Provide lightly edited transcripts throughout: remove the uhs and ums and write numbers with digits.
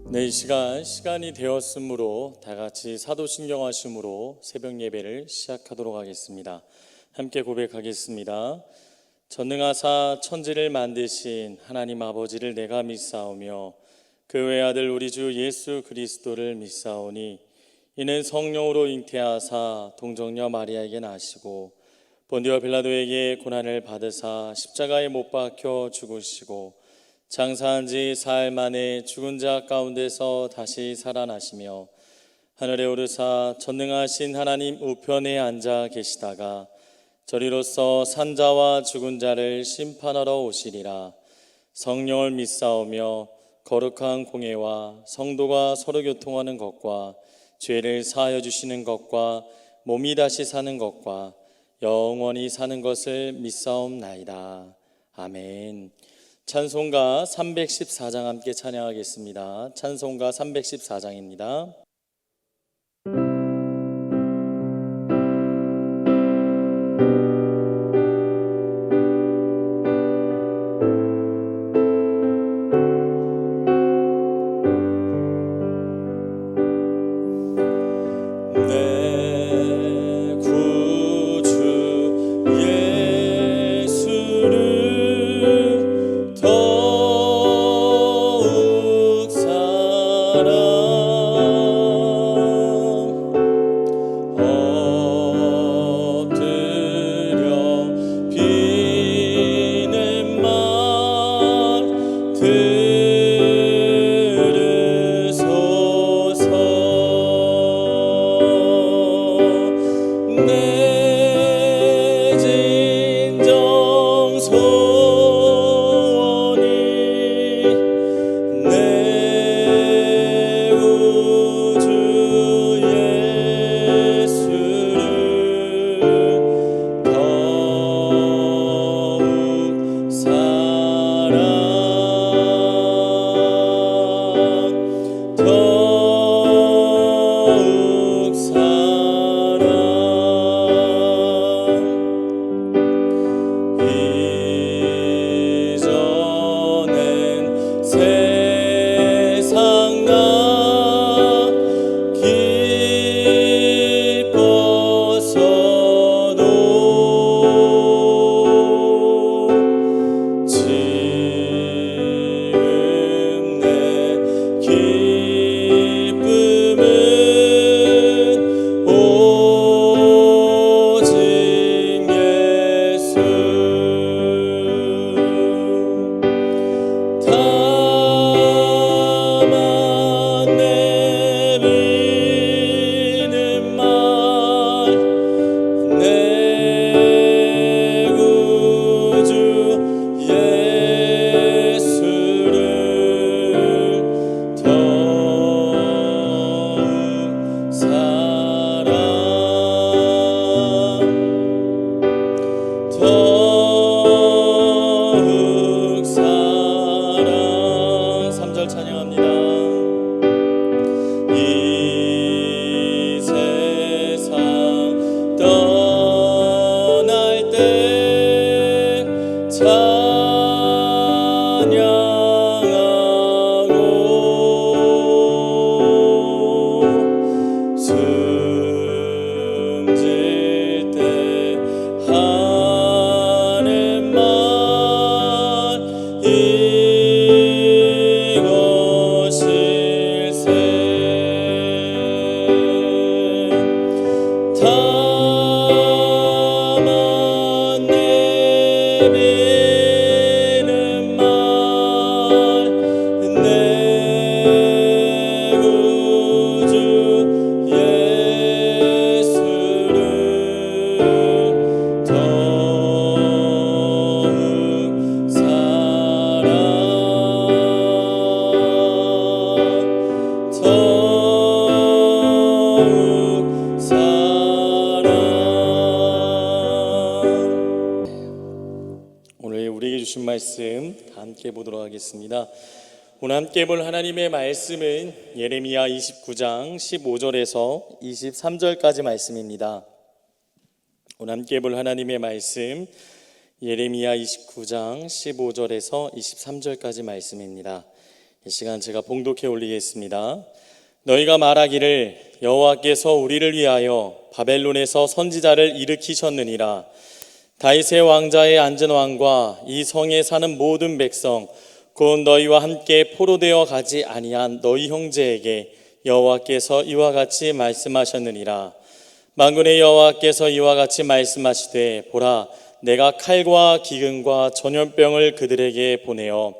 네, 이 시간이 되었으므로 다 같이 사도신경하심으로 새벽 예배를 시작하도록 하겠습니다. 함께 고백하겠습니다. 전능하사 천지를 만드신 하나님 아버지를 내가 믿사오며 그 외아들 우리 주 예수 그리스도를 믿사오니 이는 성령으로 잉태하사 동정녀 마리아에게 나시고 본디오 빌라도에게 고난을 받으사 십자가에 못 박혀 죽으시고 장사한 지 사흘 만에 죽은 자 가운데서 다시 살아나시며 하늘에 오르사 전능하신 하나님 우편에 앉아 계시다가 저리로서 산자와 죽은 자를 심판하러 오시리라. 성령을 믿사오며 거룩한 공예와 성도가 서로 교통하는 것과 죄를 사하여 주시는 것과 몸이 다시 사는 것과 영원히 사는 것을 믿사옵나이다. 아멘. 찬송가 314장 함께 찬양하겠습니다. 찬송가 314장입니다. 말씀 함께 보도록 하겠습니다. 오늘 함께 볼 하나님의 말씀은 예레미야 29장 15절에서 23절까지 말씀입니다. 오늘 함께 볼 하나님의 말씀 예레미야 29장 15절에서 23절까지 말씀입니다. 이 시간 제가 봉독해 올리겠습니다. 너희가 말하기를 여호와께서 우리를 위하여 바벨론에서 선지자를 일으키셨느니라. 다윗의 왕자에 앉은 왕과 이 성에 사는 모든 백성 곧 너희와 함께 포로되어 가지 아니한 너희 형제에게 여호와께서 이와 같이 말씀하셨느니라. 만군의 여호와께서 이와 같이 말씀하시되 보라, 내가 칼과 기근과 전염병을 그들에게 보내어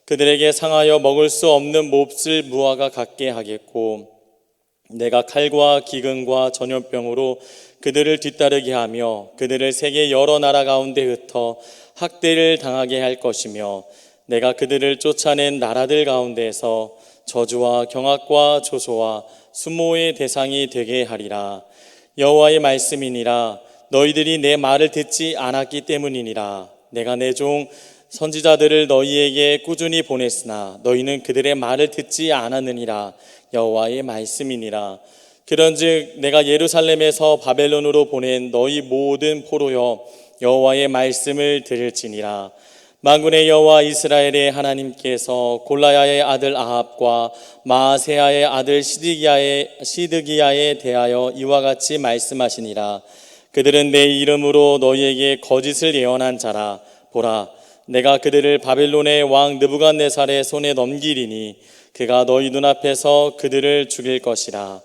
그들에게 상하여 먹을 수 없는 몹쓸 무화과 같게 하겠고, 내가 칼과 기근과 전염병으로 그들을 뒤따르게 하며 그들을 세계 여러 나라 가운데 흩어 학대를 당하게 할 것이며, 내가 그들을 쫓아낸 나라들 가운데에서 저주와 경악과 조소와 수모의 대상이 되게 하리라. 여호와의 말씀이니라. 너희들이 내 말을 듣지 않았기 때문이니라. 내가 내 종 선지자들을 너희에게 꾸준히 보냈으나 너희는 그들의 말을 듣지 않았느니라. 여호와의 말씀이니라. 그런즉 내가 예루살렘에서 바벨론으로 보낸 너희 모든 포로여, 여호와의 말씀을 들을지니라. 만군의 여호와 이스라엘의 하나님께서 골라야의 아들 아합과 마아세야의 아들 시드기야에 대하여 이와 같이 말씀하시니라. 그들은 내 이름으로 너희에게 거짓을 예언한 자라. 보라, 내가 그들을 바벨론의 왕 느부갓네살의 손에 넘기리니 그가 너희 눈앞에서 그들을 죽일 것이라.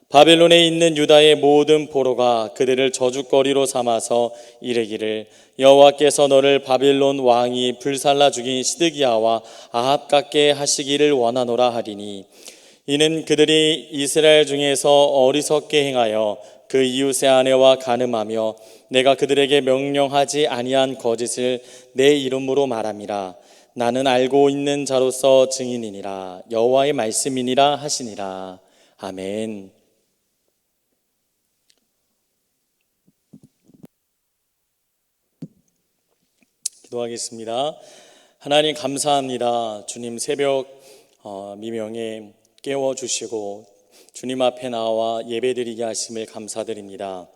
바벨론에 있는 유다의 모든 포로가 그들을 저주거리로 삼아서 이르기를 여호와께서 너를 바벨론 왕이 불살라 죽인 시드기야와 아합 같게 하시기를 원하노라 하리니, 이는 그들이 이스라엘 중에서 어리석게 행하여 그 이웃의 아내와 간음하며 내가 그들에게 명령하지 아니한 거짓을 내 이름으로 말함이라. 나는 알고 있는 자로서 증인이니라. 여호와의 말씀이니라 하시니라. 아멘. 기도하겠습니다. 하나님 감사합니다. 주님 새벽 미명에 깨워주시고 주님 앞에 나와 예배드리게 하심을 감사드립니다.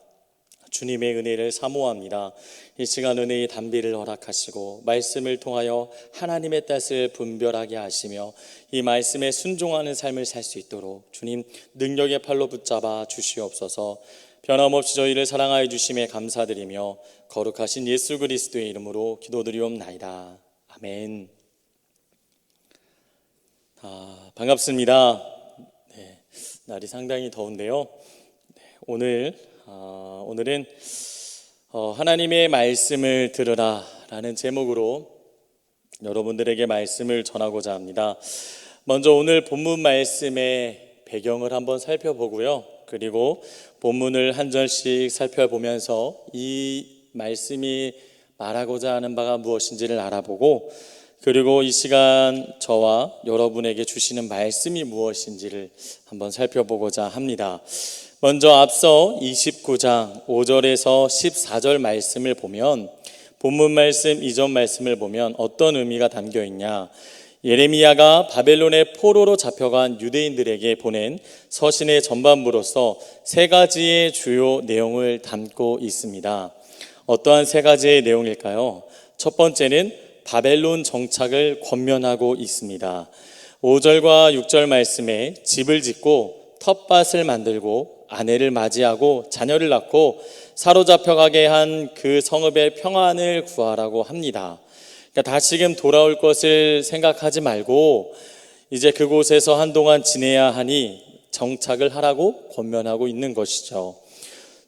주님의 은혜를 사모합니다. 이 시간 은혜의 담비를 허락하시고 말씀을 통하여 하나님의 뜻을 분별하게 하시며 이 말씀에 순종하는 삶을 살 수 있도록 주님 능력의 팔로 붙잡아 주시옵소서. 변함없이 저희를 사랑하여 주심에 감사드리며 거룩하신 예수 그리스도의 이름으로 기도드리옵나이다. 아멘. 반갑습니다. 네, 날이 상당히 더운데요. 오늘은 하나님의 말씀을 들으라 라는 제목으로 여러분들에게 말씀을 전하고자 합니다. 먼저 오늘 본문 말씀의 배경을 한번 살펴보고요. 그리고 본문을 한 절씩 살펴보면서 이 말씀이 말하고자 하는 바가 무엇인지를 알아보고, 그리고 이 시간 저와 여러분에게 주시는 말씀이 무엇인지를 한번 살펴보고자 합니다. 먼저 앞서 29장 5절에서 14절 말씀을 보면, 본문 말씀 이전 말씀을 보면 어떤 의미가 담겨 있냐. 예레미야가 바벨론의 포로로 잡혀간 유대인들에게 보낸 서신의 전반부로서 세 가지의 주요 내용을 담고 있습니다. 어떠한 세 가지의 내용일까요? 첫 번째는 바벨론 정착을 권면하고 있습니다. 5절과 6절 말씀에 집을 짓고 텃밭을 만들고 아내를 맞이하고 자녀를 낳고 사로잡혀가게 한 그 성읍의 평안을 구하라고 합니다. 그러니까 다시금 돌아올 것을 생각하지 말고 이제 그곳에서 한동안 지내야 하니 정착을 하라고 권면하고 있는 것이죠.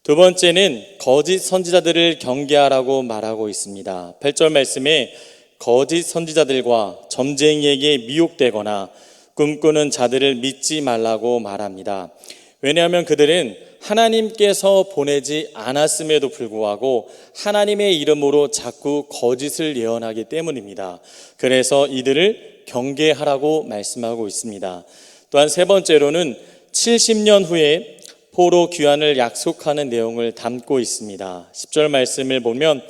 두 번째는 거짓 선지자들을 경계하라고 말하고 있습니다. 8절 말씀에 거짓 선지자들과 점쟁이에게 미혹되거나 꿈꾸는 자들을 믿지 말라고 말합니다. 왜냐하면 그들은 하나님께서 보내지 않았음에도 불구하고 하나님의 이름으로 자꾸 거짓을 예언하기 때문입니다. 그래서 이들을 경계하라고 말씀하고 있습니다. 또한 세 번째로는 70년 후에 포로 귀환을 약속하는 내용을 담고 있습니다. 10절 말씀을 보면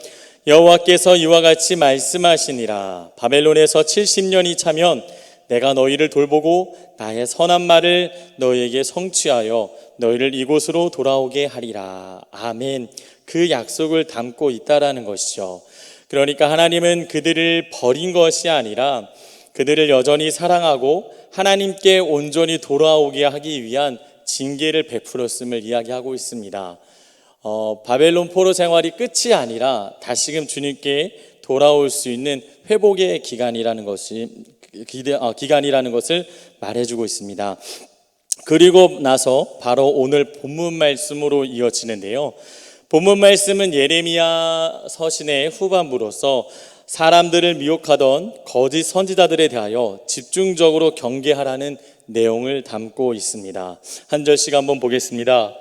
여호와께서 이와 같이 말씀하시니라. 바벨론에서 70년이 차면 내가 너희를 돌보고 나의 선한 말을 너희에게 성취하여 너희를 이곳으로 돌아오게 하리라. 아멘. 그 약속을 담고 있다라는 것이죠. 그러니까 하나님은 그들을 버린 것이 아니라 그들을 여전히 사랑하고 하나님께 온전히 돌아오게 하기 위한 징계를 베풀었음을 이야기하고 있습니다. 바벨론 포로 생활이 끝이 아니라 다시금 주님께 돌아올 수 있는 회복의 기간이라는 것을 말해주고 있습니다. 그리고 나서 바로 오늘 본문 말씀으로 이어지는데요. 본문 말씀은 예레미야 서신의 후반부로서 사람들을 미혹하던 거짓 선지자들에 대하여 집중적으로 경계하라는 내용을 담고 있습니다. 한 절씩 한번 보겠습니다.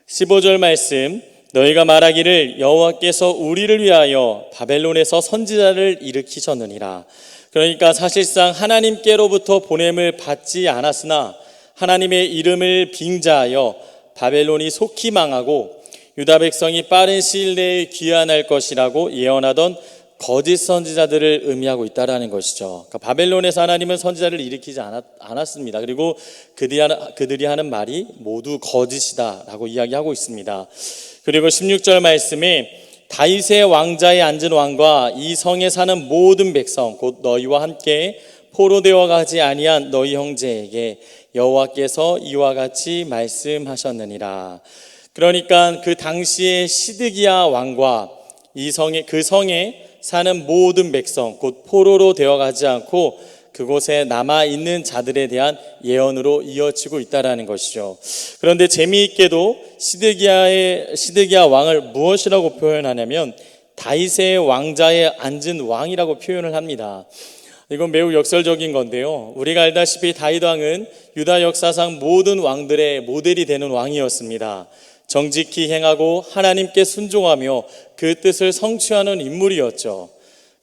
15절 말씀, 너희가 말하기를 여호와께서 우리를 위하여 바벨론에서 선지자를 일으키셨느니라. 그러니까 사실상 하나님께로부터 보냄을 받지 않았으나 하나님의 이름을 빙자하여 바벨론이 속히 망하고 유다 백성이 빠른 시일 내에 귀환할 것이라고 예언하던 거짓 선지자들을 의미하고 있다는 것이죠. 그러니까 바벨론에서 하나님은 선지자를 일으키지 않았습니다. 그리고 그들이 하는 말이 모두 거짓이다라고 이야기하고 있습니다. 그리고 16절 말씀에 다윗의 왕자에 앉은 왕과 이 성에 사는 모든 백성 곧 너희와 함께 포로되어 가지 아니한 너희 형제에게 여호와께서 이와 같이 말씀하셨느니라. 그러니까 그 당시에 시드기야 왕과 그 성에 사는 모든 백성 곧 포로로 되어가지 않고 그곳에 남아있는 자들에 대한 예언으로 이어지고 있다는 것이죠. 그런데 재미있게도 시드기야 왕을 무엇이라고 표현하냐면 다윗의 왕자에 앉은 왕이라고 표현을 합니다. 이건 매우 역설적인 건데요. 우리가 알다시피 다윗 왕은 유다 역사상 모든 왕들의 모델이 되는 왕이었습니다. 정직히 행하고 하나님께 순종하며 그 뜻을 성취하는 인물이었죠.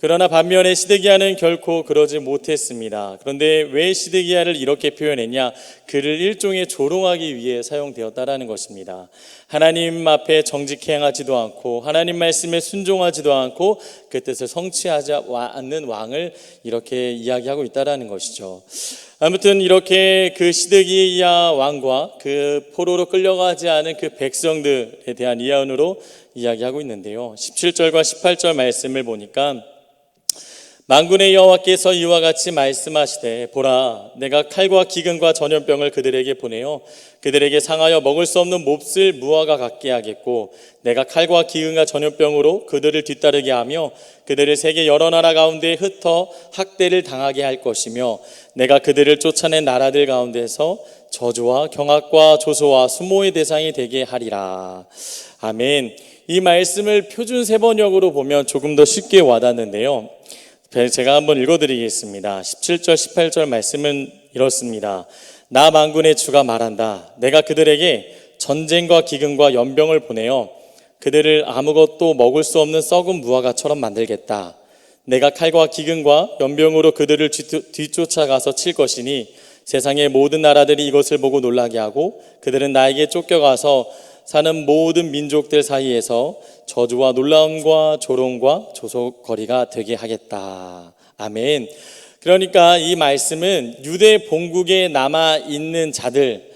그러나 반면에 시드기야는 결코 그러지 못했습니다. 그런데 왜 시드기야를 이렇게 표현했냐? 그를 일종의 조롱하기 위해 사용되었다라는 것입니다. 하나님 앞에 정직히 행하지도 않고 하나님 말씀에 순종하지도 않고 그 뜻을 성취하지 않는 왕을 이렇게 이야기하고 있다라는 것이죠. 아무튼 이렇게 그 시드기야 왕과 그 포로로 끌려가지 않은 그 백성들에 대한 예언으로 이야기하고 있는데요. 17절과 18절 말씀을 보니까 만군의 여호와께서 이와 같이 말씀하시되 보라 내가 칼과 기근과 전염병을 그들에게 보내어 그들에게 상하여 먹을 수 없는 몹쓸 무화과 같게 하겠고 내가 칼과 기근과 전염병으로 그들을 뒤따르게 하며 그들을 세계 여러 나라 가운데 흩어 학대를 당하게 할 것이며 내가 그들을 쫓아낸 나라들 가운데서 저주와 경악과 조소와 수모의 대상이 되게 하리라. 아멘. 이 말씀을 표준 세번역으로 보면 조금 더 쉽게 와닿는데요. 제가 한번 읽어드리겠습니다. 17절 18절 말씀은 이렇습니다. 나 만군의 주가 말한다. 내가 그들에게 전쟁과 기근과 연병을 보내어 그들을 아무것도 먹을 수 없는 썩은 무화과처럼 만들겠다. 내가 칼과 기근과 연병으로 그들을 뒤쫓아가서 칠 것이니 세상의 모든 나라들이 이것을 보고 놀라게 하고 그들은 나에게 쫓겨가서 사는 모든 민족들 사이에서 저주와 놀라움과 조롱과 조소거리가 되게 하겠다. 아멘. 그러니까 이 말씀은 유대 본국에 남아있는 자들,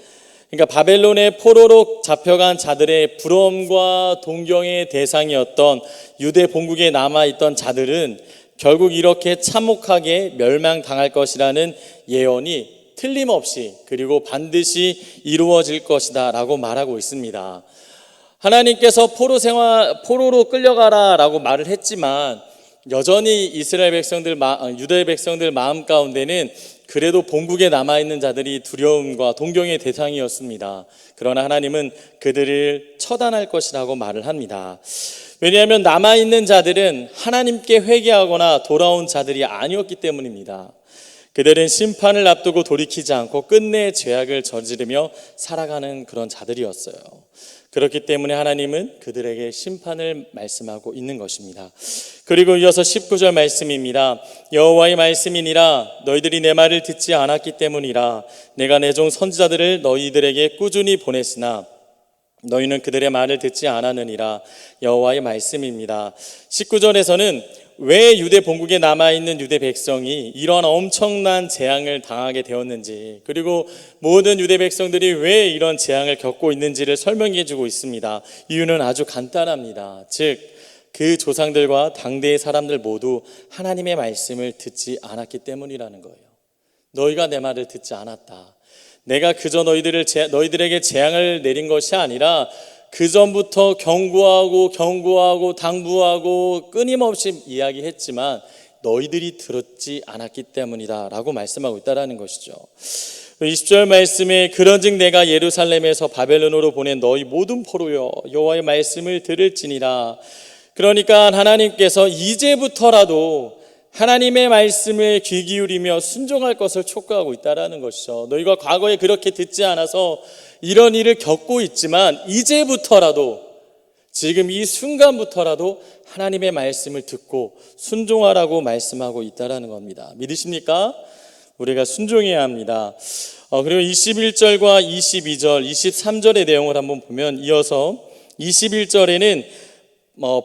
그러니까 바벨론의 포로로 잡혀간 자들의 부러움과 동경의 대상이었던 유대 본국에 남아있던 자들은 결국 이렇게 참혹하게 멸망당할 것이라는 예언이 틀림없이 그리고 반드시 이루어질 것이다 라고 말하고 있습니다. 하나님께서 포로로 끌려가라 라고 말을 했지만 여전히 이스라엘 백성들, 유다의 백성들 마음 가운데는 그래도 본국에 남아있는 자들이 두려움과 동경의 대상이었습니다. 그러나 하나님은 그들을 처단할 것이라고 말을 합니다. 왜냐하면 남아있는 자들은 하나님께 회개하거나 돌아온 자들이 아니었기 때문입니다. 그들은 심판을 앞두고 돌이키지 않고 끝내 죄악을 저지르며 살아가는 그런 자들이었어요. 그렇기 때문에 하나님은 그들에게 심판을 말씀하고 있는 것입니다. 그리고 이어서 19절 말씀입니다. 여호와의 말씀이니라 너희들이 내 말을 듣지 않았기 때문이라 내가 내 종 선지자들을 너희들에게 꾸준히 보냈으나 너희는 그들의 말을 듣지 않았느니라. 여호와의 말씀입니다. 19절에서는 왜 유대 본국에 남아있는 유대 백성이 이런 엄청난 재앙을 당하게 되었는지, 그리고 모든 유대 백성들이 왜 이런 재앙을 겪고 있는지를 설명해 주고 있습니다. 이유는 아주 간단합니다. 즉 그 조상들과 당대의 사람들 모두 하나님의 말씀을 듣지 않았기 때문이라는 거예요. 너희가 내 말을 듣지 않았다. 내가 그저 너희들에게 재앙을 내린 것이 아니라 그 전부터 경고하고 당부하고 끊임없이 이야기했지만 너희들이 들었지 않았기 때문이다 라고 말씀하고 있다는 것이죠. 20절 말씀에 그런즉 내가 예루살렘에서 바벨론으로 보낸 너희 모든 포로여 여호와의 말씀을 들을지니라. 그러니까 하나님께서 이제부터라도 하나님의 말씀에 귀 기울이며 순종할 것을 촉구하고 있다는 것이죠. 너희가 과거에 그렇게 듣지 않아서 이런 일을 겪고 있지만 이제부터라도, 지금 이 순간부터라도 하나님의 말씀을 듣고 순종하라고 말씀하고 있다는 겁니다. 믿으십니까? 우리가 순종해야 합니다. 그리고 21절과 22절, 23절의 내용을 한번 보면 이어서 21절에는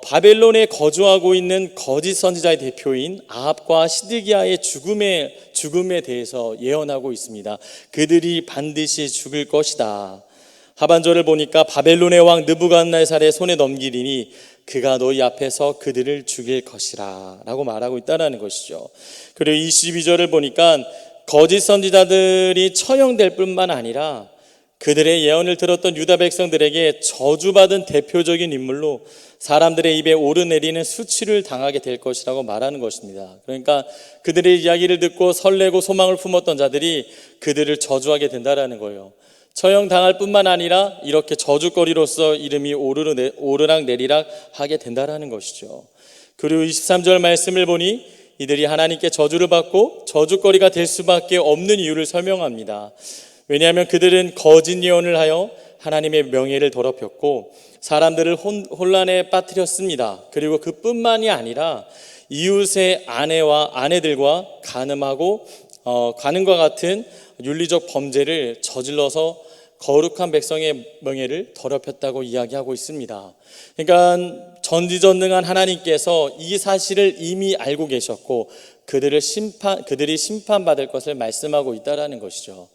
바벨론에 거주하고 있는 거짓 선지자의 대표인 아합과 시드기야의 죽음에 대해서 예언하고 있습니다. 그들이 반드시 죽을 것이다. 하반절을 보니까 바벨론의 왕 느부갓네살의 손에 넘기리니 그가 너희 앞에서 그들을 죽일 것이라 라고 말하고 있다는 것이죠. 그리고 22절을 보니까 거짓 선지자들이 처형될 뿐만 아니라 그들의 예언을 들었던 유다 백성들에게 저주받은 대표적인 인물로 사람들의 입에 오르내리는 수치를 당하게 될 것이라고 말하는 것입니다. 그러니까 그들의 이야기를 듣고 설레고 소망을 품었던 자들이 그들을 저주하게 된다는 거예요. 처형당할 뿐만 아니라 이렇게 저주거리로서 이름이 오르락 내리락 하게 된다는 것이죠. 그리고 23절 말씀을 보니 이들이 하나님께 저주를 받고 저주거리가 될 수밖에 없는 이유를 설명합니다. 왜냐하면 그들은 거짓 예언을 하여 하나님의 명예를 더럽혔고 사람들을 혼란에 빠뜨렸습니다. 그리고 그뿐만이 아니라 이웃의 아내들과 간음과 같은 윤리적 범죄를 저질러서 거룩한 백성의 명예를 더럽혔다고 이야기하고 있습니다. 그러니까 전지전능한 하나님께서 이 사실을 이미 알고 계셨고 그들이 심판받을 것을 말씀하고 있다는 것이죠.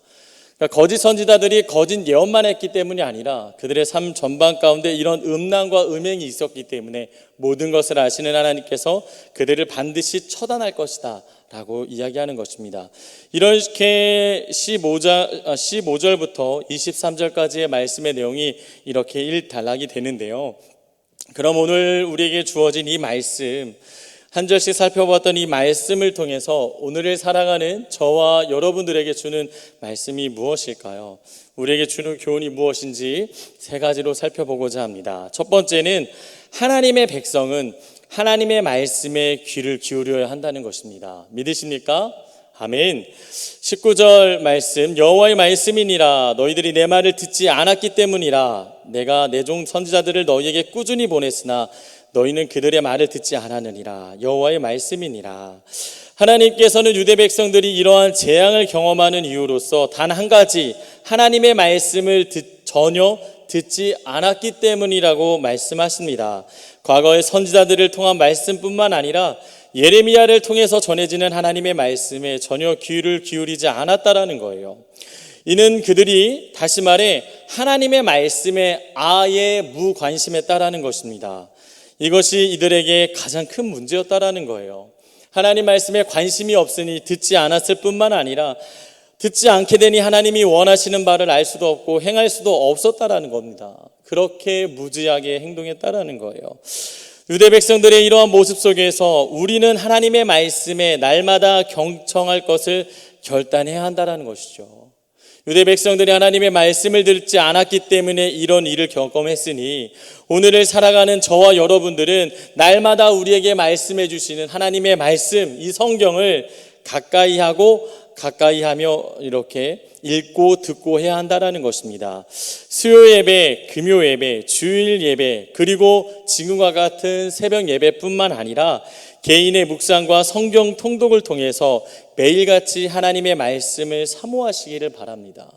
그러니까 거짓 선지자들이 거짓 예언만 했기 때문이 아니라 그들의 삶 전반 가운데 이런 음란과 음행이 있었기 때문에 모든 것을 아시는 하나님께서 그들을 반드시 처단할 것이다 라고 이야기하는 것입니다. 이렇게 15절부터 23절까지의 말씀의 내용이 이렇게 일단락이 되는데요. 그럼 오늘 우리에게 주어진 이 말씀 한 절씩 살펴봤던 이 말씀을 통해서 오늘을 살아가는 저와 여러분들에게 주는 말씀이 무엇일까요? 우리에게 주는 교훈이 무엇인지 세 가지로 살펴보고자 합니다. 첫 번째는 하나님의 백성은 하나님의 말씀에 귀를 기울여야 한다는 것입니다. 믿으십니까? 아멘. 19절 말씀, 여호와의 말씀이니라. 너희들이 내 말을 듣지 않았기 때문이라. 내가 내 종 선지자들을 너희에게 꾸준히 보냈으나 너희는 그들의 말을 듣지 않았느니라. 여호와의 말씀이니라. 하나님께서는 유대 백성들이 이러한 재앙을 경험하는 이유로서 단 한 가지, 하나님의 말씀을 전혀 듣지 않았기 때문이라고 말씀하십니다. 과거의 선지자들을 통한 말씀뿐만 아니라 예레미야를 통해서 전해지는 하나님의 말씀에 전혀 귀를 기울이지 않았다라는 거예요. 이는 그들이 다시 말해 하나님의 말씀에 아예 무관심했다라는 것입니다. 이것이 이들에게 가장 큰 문제였다라는 거예요. 하나님 말씀에 관심이 없으니 듣지 않았을 뿐만 아니라 듣지 않게 되니 하나님이 원하시는 바를 알 수도 없고 행할 수도 없었다라는 겁니다. 그렇게 무지하게 행동했다라는 거예요. 유대 백성들의 이러한 모습 속에서 우리는 하나님의 말씀에 날마다 경청할 것을 결단해야 한다는 것이죠. 유대 백성들이 하나님의 말씀을 듣지 않았기 때문에 이런 일을 경험했으니 오늘을 살아가는 저와 여러분들은 날마다 우리에게 말씀해 주시는 하나님의 말씀, 이 성경을 가까이 하며 이렇게 읽고 듣고 해야 한다는 것입니다. 수요 예배, 금요 예배, 주일 예배, 그리고 지금과 같은 새벽 예배뿐만 아니라 개인의 묵상과 성경 통독을 통해서 매일같이 하나님의 말씀을 사모하시기를 바랍니다.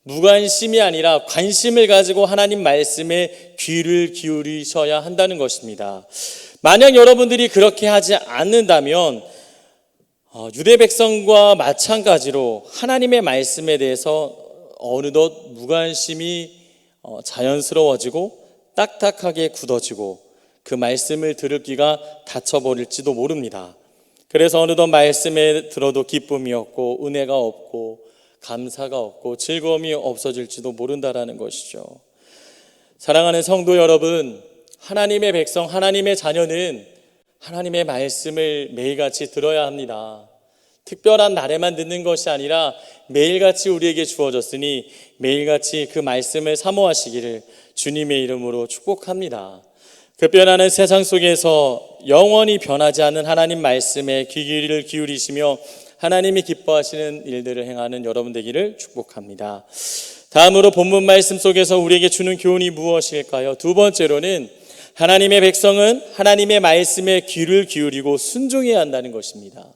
무관심이 아니라 관심을 가지고 하나님 말씀에 귀를 기울이셔야 한다는 것입니다. 만약 여러분들이 그렇게 하지 않는다면 유대 백성과 마찬가지로 하나님의 말씀에 대해서 어느덧 무관심이 자연스러워지고 딱딱하게 굳어지고 그 말씀을 들을 귀가 닫혀버릴지도 모릅니다. 그래서 어느덧 말씀에 들어도 기쁨이 없고 은혜가 없고 감사가 없고 즐거움이 없어질지도 모른다라는 것이죠. 사랑하는 성도 여러분, 하나님의 백성, 하나님의 자녀는 하나님의 말씀을 매일같이 들어야 합니다. 특별한 날에만 듣는 것이 아니라 매일같이 우리에게 주어졌으니 매일같이 그 말씀을 사모하시기를 주님의 이름으로 축복합니다. 급변하는 세상 속에서 영원히 변하지 않는 하나님 말씀에 귀를 기울이시며 하나님이 기뻐하시는 일들을 행하는 여러분 되기를 축복합니다. 다음으로 본문 말씀 속에서 우리에게 주는 교훈이 무엇일까요? 두 번째로는 하나님의 백성은 하나님의 말씀에 귀를 기울이고 순종해야 한다는 것입니다.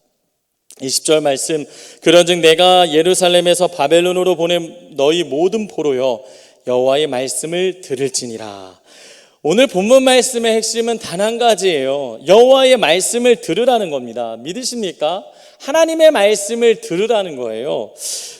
20절 말씀, 그런즉 내가 예루살렘에서 바벨론으로 보낸 너희 모든 포로여 여호와의 말씀을 들을지니라. 오늘 본문 말씀의 핵심은 단 한 가지예요. 여호와의 말씀을 들으라는 겁니다. 믿으십니까? 하나님의 말씀을 들으라는 거예요.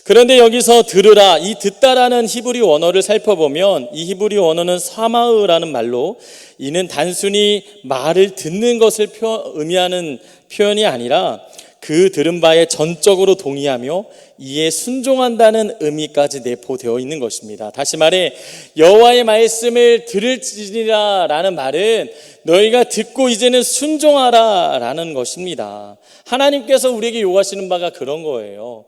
그런데 여기서 들으라, 이 듣다라는 히브리 원어를 살펴보면 이 히브리 원어는 사마으라는 말로, 이는 단순히 말을 듣는 것을 의미하는 표현이 아니라 그 들은 바에 전적으로 동의하며 이에 순종한다는 의미까지 내포되어 있는 것입니다. 다시 말해 여호와의 말씀을 들을지니라 라는 말은 너희가 듣고 이제는 순종하라 라는 것입니다. 하나님께서 우리에게 요구하시는 바가 그런 거예요.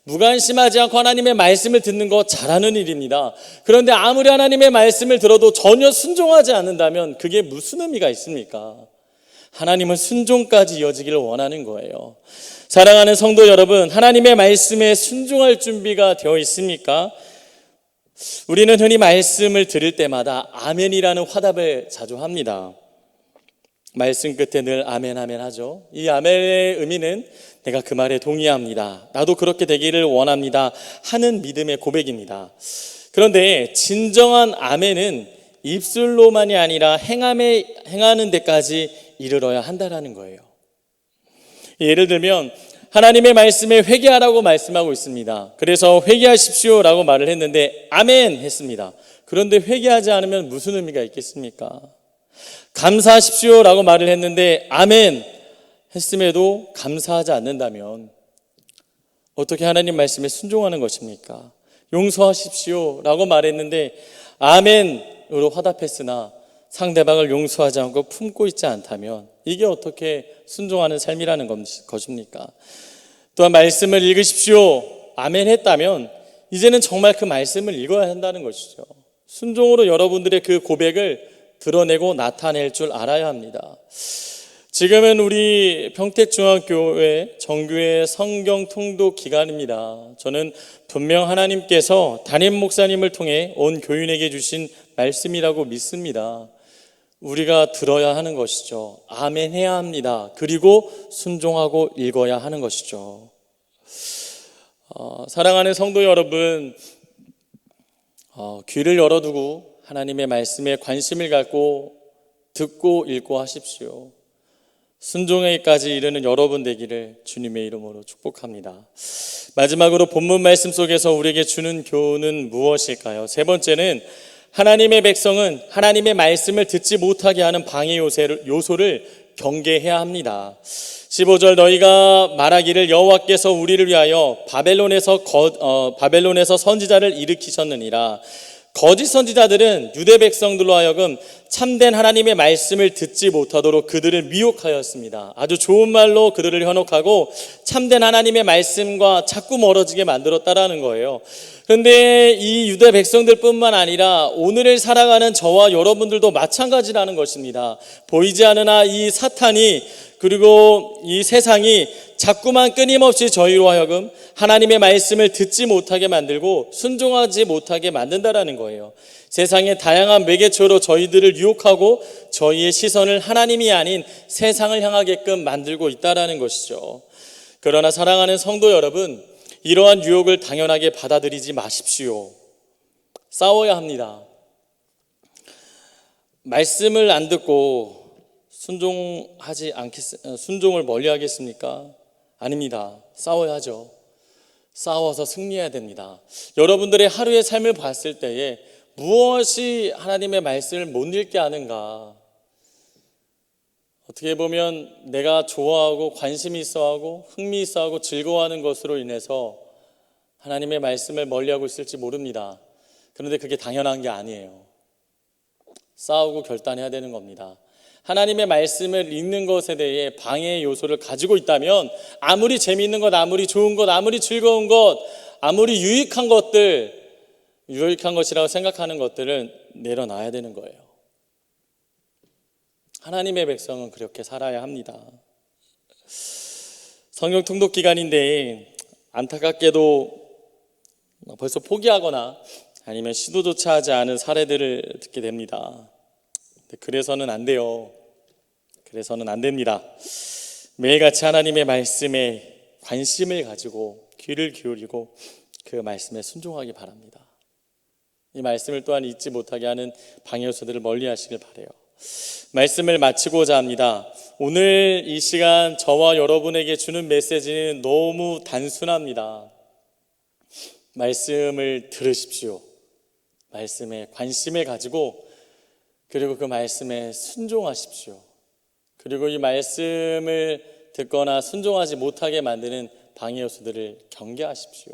무관심하지 않고 하나님의 말씀을 듣는 거 잘하는 일입니다. 그런데 아무리 하나님의 말씀을 들어도 전혀 순종하지 않는다면 그게 무슨 의미가 있습니까? 하나님은 순종까지 이어지기를 원하는 거예요. 사랑하는 성도 여러분, 하나님의 말씀에 순종할 준비가 되어 있습니까? 우리는 흔히 말씀을 들을 때마다 아멘이라는 화답을 자주 합니다. 말씀 끝에 늘 아멘 아멘 하죠. 이 아멘의 의미는 내가 그 말에 동의합니다, 나도 그렇게 되기를 원합니다 하는 믿음의 고백입니다. 그런데 진정한 아멘은 입술로만이 아니라 행하는 데까지 이르러야 한다라는 거예요. 예를 들면 하나님의 말씀에 회개하라고 말씀하고 있습니다. 그래서 회개하십시오 라고 말을 했는데 아멘 했습니다. 그런데 회개하지 않으면 무슨 의미가 있겠습니까? 감사하십시오 라고 말을 했는데 아멘 했음에도 감사하지 않는다면 어떻게 하나님 말씀에 순종하는 것입니까? 용서하십시오 라고 말했는데 아멘으로 화답했으나 상대방을 용서하지 않고 품고 있지 않다면 이게 어떻게 순종하는 삶이라는 것입니까? 또한 말씀을 읽으십시오 아멘 했다면 이제는 정말 그 말씀을 읽어야 한다는 것이죠. 순종으로 여러분들의 그 고백을 드러내고 나타낼 줄 알아야 합니다. 지금은 우리 평택중앙교회 정교회 성경 통독 기간입니다. 저는 분명 하나님께서 담임 목사님을 통해 온 교인에게 주신 말씀이라고 믿습니다. 우리가 들어야 하는 것이죠. 아멘 해야 합니다. 그리고 순종하고 읽어야 하는 것이죠. 사랑하는 성도 여러분, 귀를 열어두고 하나님의 말씀에 관심을 갖고 듣고 읽고 하십시오. 순종에까지 이르는 여러분 되기를 주님의 이름으로 축복합니다. 마지막으로 본문 말씀 속에서 우리에게 주는 교훈은 무엇일까요? 세 번째는 하나님의 백성은 하나님의 말씀을 듣지 못하게 하는 방해 요소를 경계해야 합니다. 15절, 너희가 말하기를 여호와께서 우리를 위하여 바벨론에서 선지자를 일으키셨느니라. 거짓 선지자들은 유대 백성들로 하여금 참된 하나님의 말씀을 듣지 못하도록 그들을 미혹하였습니다. 아주 좋은 말로 그들을 현혹하고 참된 하나님의 말씀과 자꾸 멀어지게 만들었다라는 거예요. 그런데 이 유대 백성들뿐만 아니라 오늘을 살아가는 저와 여러분들도 마찬가지라는 것입니다. 보이지 않으나 이 사탄이 그리고 이 세상이 자꾸만 끊임없이 저희로 하여금 하나님의 말씀을 듣지 못하게 만들고 순종하지 못하게 만든다라는 거예요. 세상의 다양한 매개체로 저희들을 유혹하고 저희의 시선을 하나님이 아닌 세상을 향하게끔 만들고 있다라는 것이죠. 그러나 사랑하는 성도 여러분, 이러한 유혹을 당연하게 받아들이지 마십시오. 싸워야 합니다. 말씀을 안 듣고 순종을 멀리 하겠습니까? 아닙니다. 싸워야죠. 싸워서 승리해야 됩니다. 여러분들의 하루의 삶을 봤을 때에 무엇이 하나님의 말씀을 못 읽게 하는가? 어떻게 보면 내가 좋아하고 관심 있어하고 흥미 있어하고 즐거워하는 것으로 인해서 하나님의 말씀을 멀리하고 있을지 모릅니다. 그런데 그게 당연한 게 아니에요. 싸우고 결단해야 되는 겁니다. 하나님의 말씀을 읽는 것에 대해 방해의 요소를 가지고 있다면 아무리 재미있는 것, 아무리 좋은 것, 아무리 즐거운 것, 아무리 유익한 것이라고 생각하는 것들은 내려놔야 되는 거예요. 하나님의 백성은 그렇게 살아야 합니다. 성경 통독 기간인데 안타깝게도 벌써 포기하거나 아니면 시도조차 하지 않은 사례들을 듣게 됩니다. 그래서는 안 돼요. 그래서는 안 됩니다. 매일같이 하나님의 말씀에 관심을 가지고 귀를 기울이고 그 말씀에 순종하기 바랍니다. 이 말씀을 또한 잊지 못하게 하는 방해 요소들을 멀리 하시길 바라요. 말씀을 마치고자 합니다. 오늘 이 시간 저와 여러분에게 주는 메시지는 너무 단순합니다. 말씀을 들으십시오. 말씀에 관심을 가지고 그리고 그 말씀에 순종하십시오. 그리고 이 말씀을 듣거나 순종하지 못하게 만드는 방해 요소들을 경계하십시오.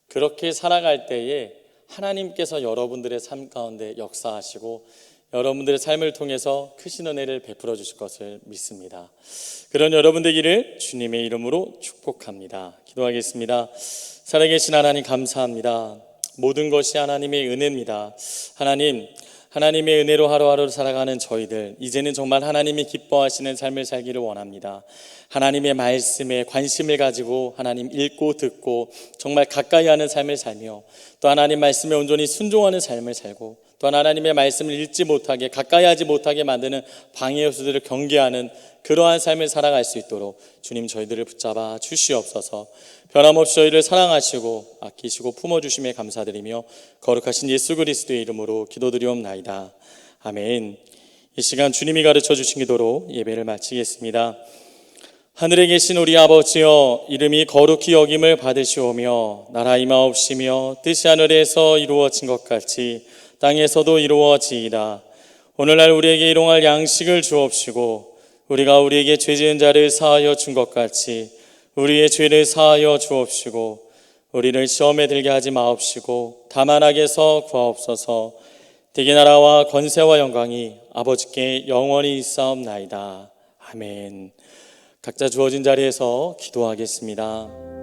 그렇게 살아갈 때에 하나님께서 여러분들의 삶 가운데 역사하시고 여러분들의 삶을 통해서 크신 은혜를 베풀어 주실 것을 믿습니다. 그런 여러분 되기를 주님의 이름으로 축복합니다. 기도하겠습니다. 살아계신 하나님 감사합니다. 모든 것이 하나님의 은혜입니다. 하나님의 은혜로 하루하루 살아가는 저희들, 이제는 정말 하나님이 기뻐하시는 삶을 살기를 원합니다. 하나님의 말씀에 관심을 가지고 하나님 읽고 듣고 정말 가까이 하는 삶을 살며 또 하나님 말씀에 온전히 순종하는 삶을 살고 또한 하나님의 말씀을 읽지 못하게 가까이 하지 못하게 만드는 방해 요소들을 경계하는 그러한 삶을 살아갈 수 있도록 주님 저희들을 붙잡아 주시옵소서. 변함없이 저희를 사랑하시고 아끼시고 품어주심에 감사드리며 거룩하신 예수 그리스도의 이름으로 기도드리옵나이다. 아멘. 이 시간 주님이 가르쳐 주신 기도로 예배를 마치겠습니다. 하늘에 계신 우리 아버지여, 이름이 거룩히 여김을 받으시오며 나라 임하옵시며 뜻이 하늘에서 이루어진 것 같이 땅에서도 이루어지이다. 오늘날 우리에게 일용할 양식을 주옵시고 우리가 우리에게 죄 지은 자를 사하여 준 것 같이 우리의 죄를 사하여 주옵시고 우리를 시험에 들게 하지 마옵시고 다만 악에서 구하옵소서. 대개 나라와 권세와 영광이 아버지께 영원히 있사옵나이다. 아멘. 각자 주어진 자리에서 기도하겠습니다.